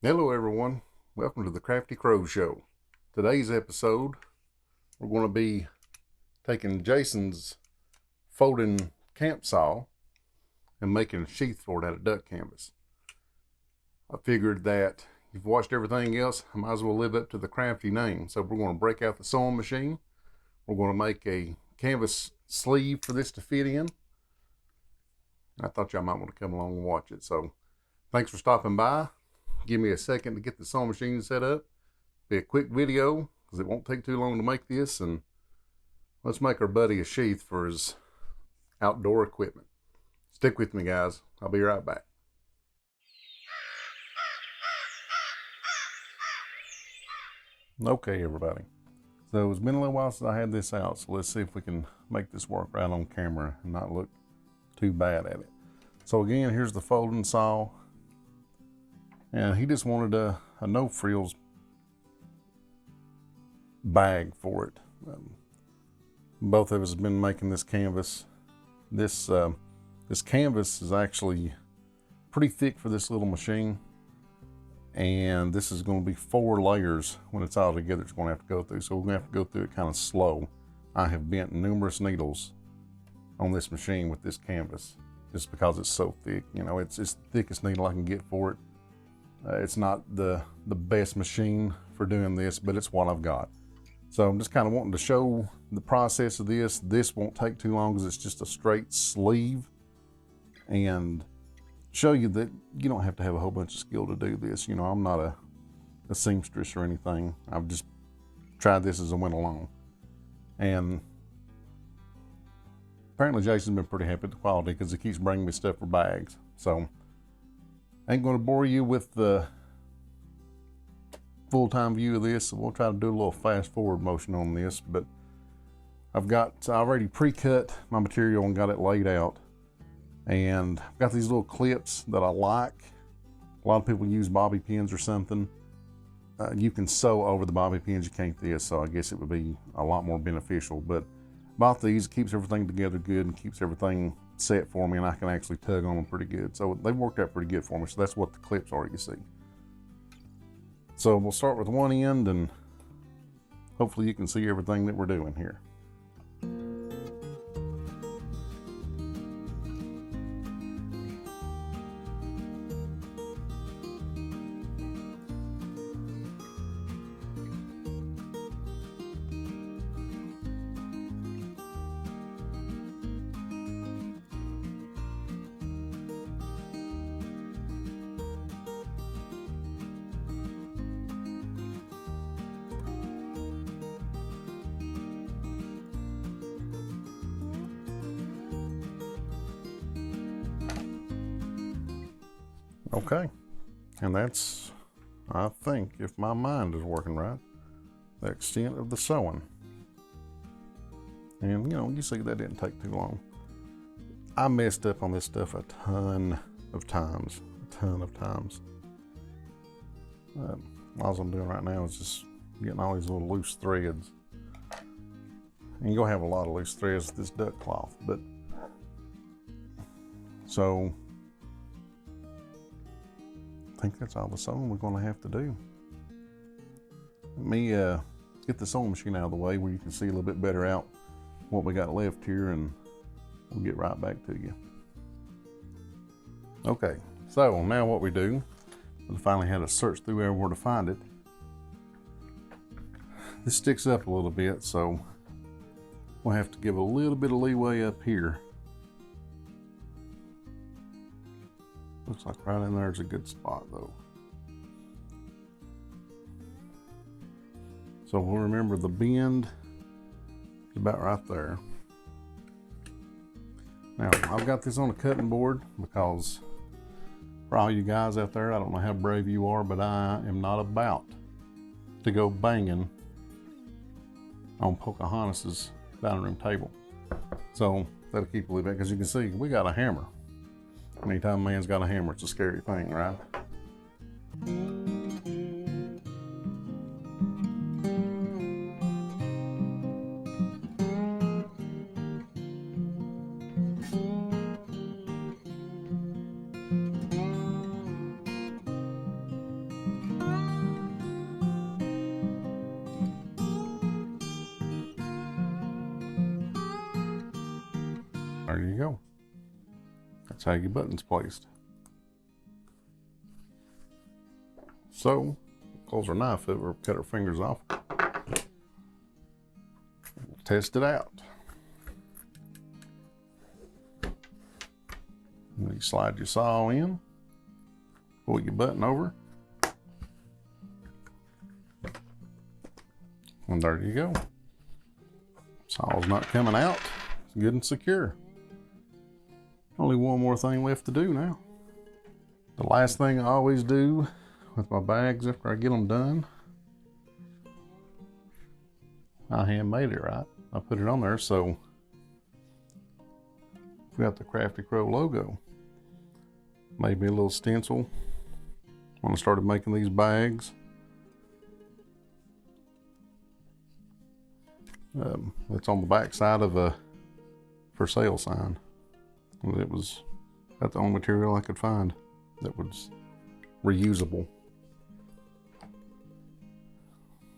Hello everyone, welcome to the Crafty Crow Show. Today's episode, we're going to be taking Jason's folding camp saw and making a sheath for it out of duck canvas. I figured that you've watched everything else, I might as well live up to the Crafty name. So we're going to break out the sewing machine. We're going to make a canvas sleeve for this to fit in. I thought y'all might want to come along and watch it. So thanks for stopping by. Give me a second to get the sewing machine set up. Be a quick video because it won't take too long to make this, and let's make our buddy a sheath for his outdoor equipment. Stick with me, guys. I'll be right back. Okay, everybody. So it's been a little while since I had this out, so let's see if we can make this work right on camera and not look too bad at it. So again, here's the folding saw. And he just wanted a no frills bag for it. Both of us have been making this canvas. This canvas is actually pretty thick for this little machine, and this is going to be 4 layers when it's all together. It's going to have to go through, so we're going to have to go through it kind of slow. I have bent numerous needles on this machine with this canvas just because it's so thick. You know, it's the thickest needle I can get for it. It's not the best machine for doing this, but it's what I've got. So I'm just kind of wanting to show the process of this. This won't take too long because it's just a straight sleeve, and show you that you don't have to have a whole bunch of skill to do this. You know, I'm not a seamstress or anything. I've just tried this as I went along. And apparently Jason's been pretty happy with the quality because he keeps bringing me stuff for bags. So I ain't going to bore you with the full-time view of this, so we'll try to do a little fast-forward motion on this. But I already pre-cut my material and got it laid out, and I've got these little clips that I like. A lot of people use bobby pins or something. You can sew over the bobby pins, you can't this, so I guess it would be a lot more beneficial. But bought these, it keeps everything together good and keeps everything set for me, and I can actually tug on them pretty good. So they've worked out pretty good for me. So that's what the clips are, you see. So we'll start with one end, and hopefully you can see everything that we're doing here. Okay, and that's, I think, if my mind is working right, the extent of the sewing. And you know, you see that didn't take too long. I messed up on this stuff a ton of times. All I'm doing right now is just getting all these little loose threads. And you'll have a lot of loose threads with this duck cloth, but so I think that's all the sewing we're going to have to do. Let me get the sewing machine out of the way where you can see a little bit better out what we got left here, and we'll get right back to you. Okay, so now what we do, we finally had to search through everywhere to find it. This sticks up a little bit, so we'll have to give a little bit of leeway up here. Looks like right in there is a good spot though. So we'll remember the bend is about right there. Now I've got this on a cutting board because for all you guys out there, I don't know how brave you are, but I am not about to go banging on Pocahontas's dining room table. So that'll keep a little bit, because you can see we got a hammer. Anytime a man's got a hammer, it's a scary thing, right? there you go. That's how your button's placed. So, close our knife up or cut our fingers off. We'll test it out. You slide your saw in, pull your button over, and there you go. Saw's not coming out. It's good and secure. Only one more thing left to do now. The last thing I always do with my bags after I get them done, I handmade it, right? I put it on there so we got the Crafty Crow logo. Made me a little stencil when I started making these bags. It's on the back side of a for sale sign. It was about the only material I could find that was reusable.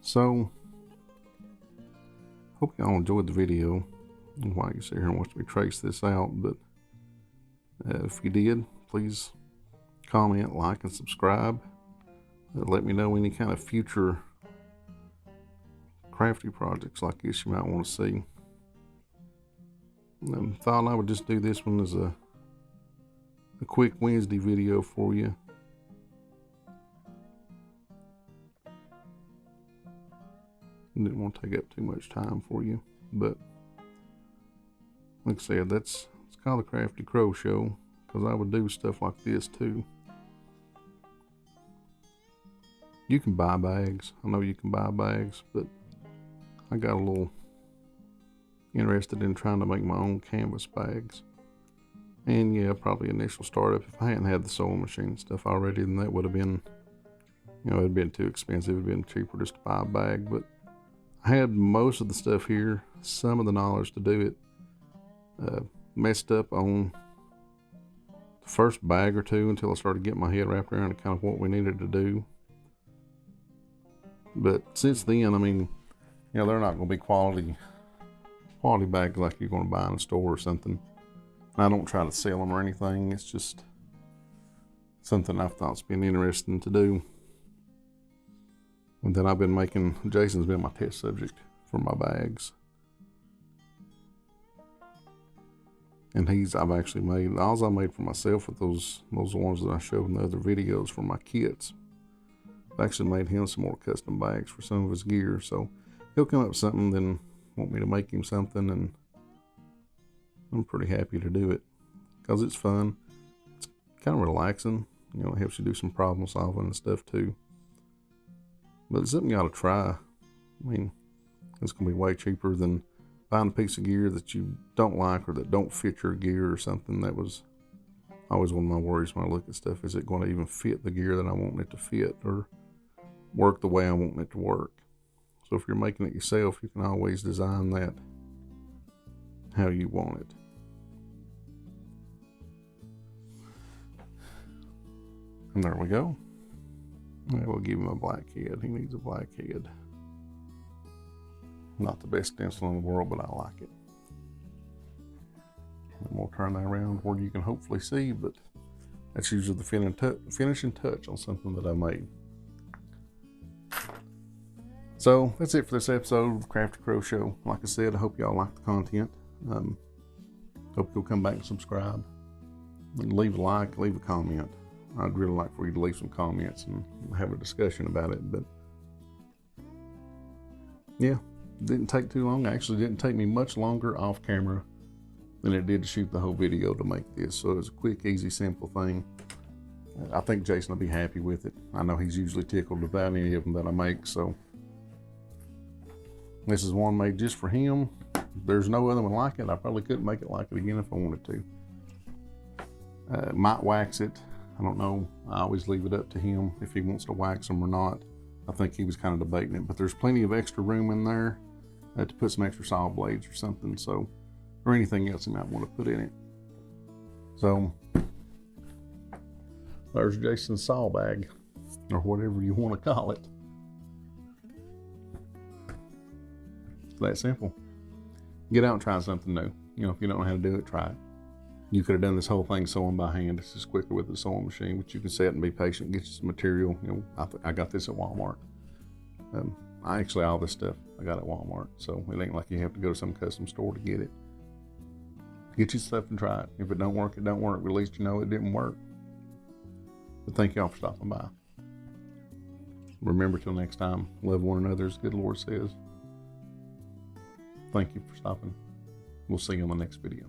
So, hope y'all enjoyed the video. While you sit here and watch me trace this out, but if you did, please comment, like, and subscribe. Let me know any kind of future crafty projects like this you might want to see. Thought I would just do this one as a quick Wednesday video for you. Didn't want to take up too much time for you, but like I said, it's called the Crafty Crow Show because I would do stuff like this too. You can buy bags. I know you can buy bags, but I got a little interested in trying to make my own canvas bags. And yeah, probably initial startup. If I hadn't had the sewing machine stuff already, then that would have been, you know, it'd been too expensive. It'd been cheaper just to buy a bag. But I had most of the stuff here, some of the knowledge to do it. Messed up on the first bag or two until I started getting my head wrapped around kind of what we needed to do. But since then, I mean, you know, they're not going to be quality bags like you're going to buy in a store or something. And I don't try to sell them or anything. It's just something I've thought's been interesting to do. And then I've been making, Jason's been my test subject for my bags. And I've actually made, all I made for myself with those ones that I showed in the other videos for my kits. I've actually made him some more custom bags for some of his gear. So he'll come up with something, then want me to make him something, and I'm pretty happy to do it because it's fun. It's kind of relaxing. You know, it helps you do some problem solving and stuff too. But it's something you ought to try. I mean, it's going to be way cheaper than buying a piece of gear that you don't like or that don't fit your gear or something. That was always one of my worries when I look at stuff. Is it going to even fit the gear that I want it to fit or work the way I want it to work? So if you're making it yourself, you can always design that how you want it. And there we go. We'll give him a black head. He needs a black head. Not the best stencil in the world, but I like it. And we'll turn that around where you can hopefully see, but that's usually the finishing touch on something that I made. So that's it for this episode of Crafty Crow Show. Like I said, I hope y'all like the content. Hope you'll come back and subscribe. And leave a like, leave a comment. I'd really like for you to leave some comments and have a discussion about it. But yeah, it didn't take too long. Actually, it didn't take me much longer off camera than it did to shoot the whole video to make this. So it was a quick, easy, simple thing. I think Jason will be happy with it. I know he's usually tickled about any of them that I make. So this is one made just for him. There's no other one like it. I probably couldn't make it like it again if I wanted to. Might wax it. I don't know. I always leave it up to him if he wants to wax them or not. I think he was kind of debating it, but there's plenty of extra room in there to put some extra saw blades or something, so, or anything else he might want to put in it. So there's Jason's saw bag, or whatever you want to call it. It's that simple. Get out and try something new. You know, if you don't know how to do it, try it. You could have done this whole thing sewing by hand. It's just quicker with the sewing machine, but you can set and be patient, get you some material. You know, I got this at Walmart. All this stuff I got at Walmart, so it ain't like you have to go to some custom store to get it. Get your stuff and try it. If it don't work, it don't work. At least you know it didn't work. But thank y'all for stopping by. Remember, till next time, love one another as the good Lord says. Thank you for stopping. We'll see you on the next video.